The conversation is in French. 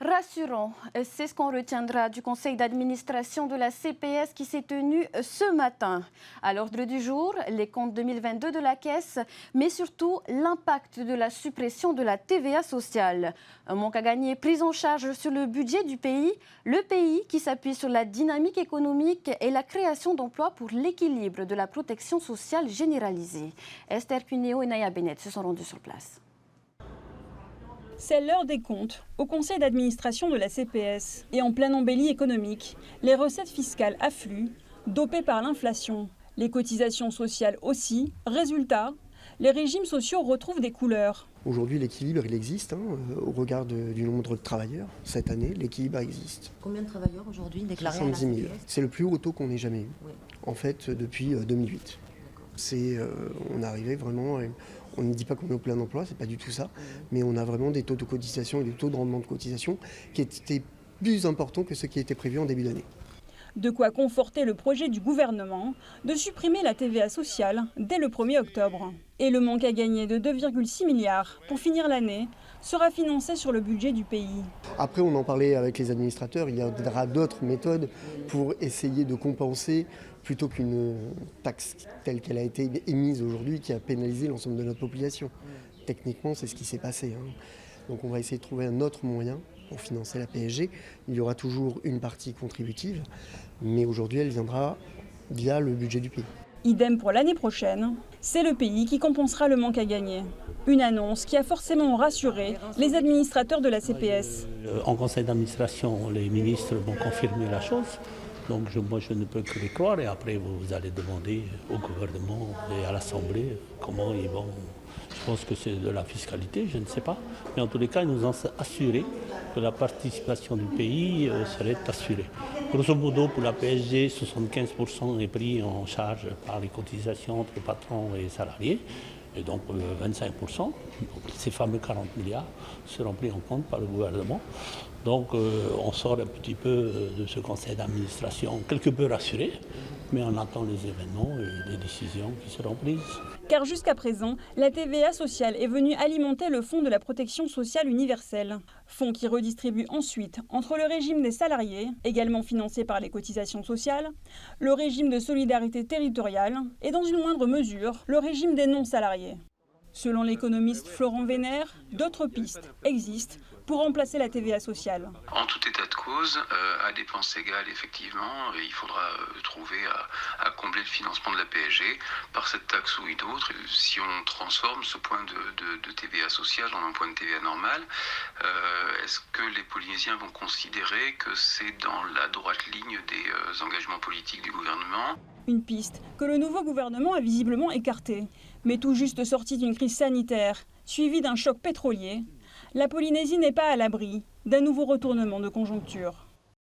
Rassurant, c'est ce qu'on retiendra du conseil d'administration de la CPS qui s'est tenu ce matin. À l'ordre du jour, les comptes 2022 de la Caisse, mais surtout l'impact de la suppression de la TVA sociale. Un manque à gagner pris en charge sur le budget du pays, le pays qui s'appuie sur la dynamique économique et la création d'emplois pour l'équilibre de la protection sociale généralisée. Esther Cuneo et Naya Bennett se sont rendus sur place. C'est l'heure des comptes au conseil d'administration de la CPS. Et en pleine embellie économique, les recettes fiscales affluent, dopées par l'inflation. Les cotisations sociales aussi. Résultat, les régimes sociaux retrouvent des couleurs. Aujourd'hui, l'équilibre, il existe au regard du nombre de travailleurs. Cette année, l'équilibre existe. Combien de travailleurs aujourd'hui déclarés 70 000. C'est le plus haut taux qu'on ait jamais eu, oui. En fait, depuis 2008. On est arrivé vraiment... On ne dit pas qu'on est au plein emploi, c'est pas du tout ça, mais on a vraiment des taux de cotisation et des taux de rendement de cotisation qui étaient plus importants que ceux qui étaient prévus en début d'année. De quoi conforter le projet du gouvernement de supprimer la TVA sociale dès le 1er octobre. Et le manque à gagner de 2,6 milliards pour finir l'année sera financé sur le budget du pays. Après, on en parlait avec les administrateurs, il y aura d'autres méthodes pour essayer de compenser plutôt qu'une taxe telle qu'elle a été émise aujourd'hui qui a pénalisé l'ensemble de notre population. Techniquement, c'est ce qui s'est passé. Donc on va essayer de trouver un autre moyen pour financer la PSG. Il y aura toujours une partie contributive, mais aujourd'hui, elle viendra via le budget du pays. Idem pour l'année prochaine, c'est le pays qui compensera le manque à gagner. Une annonce qui a forcément rassuré les administrateurs de la CPS. En conseil d'administration, les ministres vont confirmer la chose. Donc moi je ne peux que les croire et après vous allez demander au gouvernement et à l'Assemblée comment ils vont. Je pense que c'est de la fiscalité, je ne sais pas. Mais en tous les cas, ils nous ont assuré que la participation du pays serait assurée. Grosso modo, pour la PSG, 75% est pris en charge par les cotisations entre patrons et salariés. Et donc 25%, donc ces fameux 40 milliards, seront pris en compte par le gouvernement. Donc on sort un petit peu de ce conseil d'administration quelque peu rassuré, mais on attend les événements et les décisions qui seront prises. Car jusqu'à présent, la TVA sociale est venue alimenter le fonds de la protection sociale universelle. Fonds qui redistribue ensuite entre le régime des salariés, également financé par les cotisations sociales, le régime de solidarité territoriale et dans une moindre mesure, le régime des non-salariés. Selon l'économiste Florent Vénère, d'autres pistes existent pour remplacer la TVA sociale. En tout état de cause, à dépenses égales, effectivement, il faudra trouver à combler le financement de la PSG par cette taxe ou une autre. Si on transforme ce point de TVA sociale en un point de TVA normal, est-ce que les Polynésiens vont considérer que c'est dans la droite ligne des engagements politiques du gouvernement ? Une piste que le nouveau gouvernement a visiblement écartée. Mais tout juste sortie d'une crise sanitaire, suivie d'un choc pétrolier, la Polynésie n'est pas à l'abri d'un nouveau retournement de conjoncture.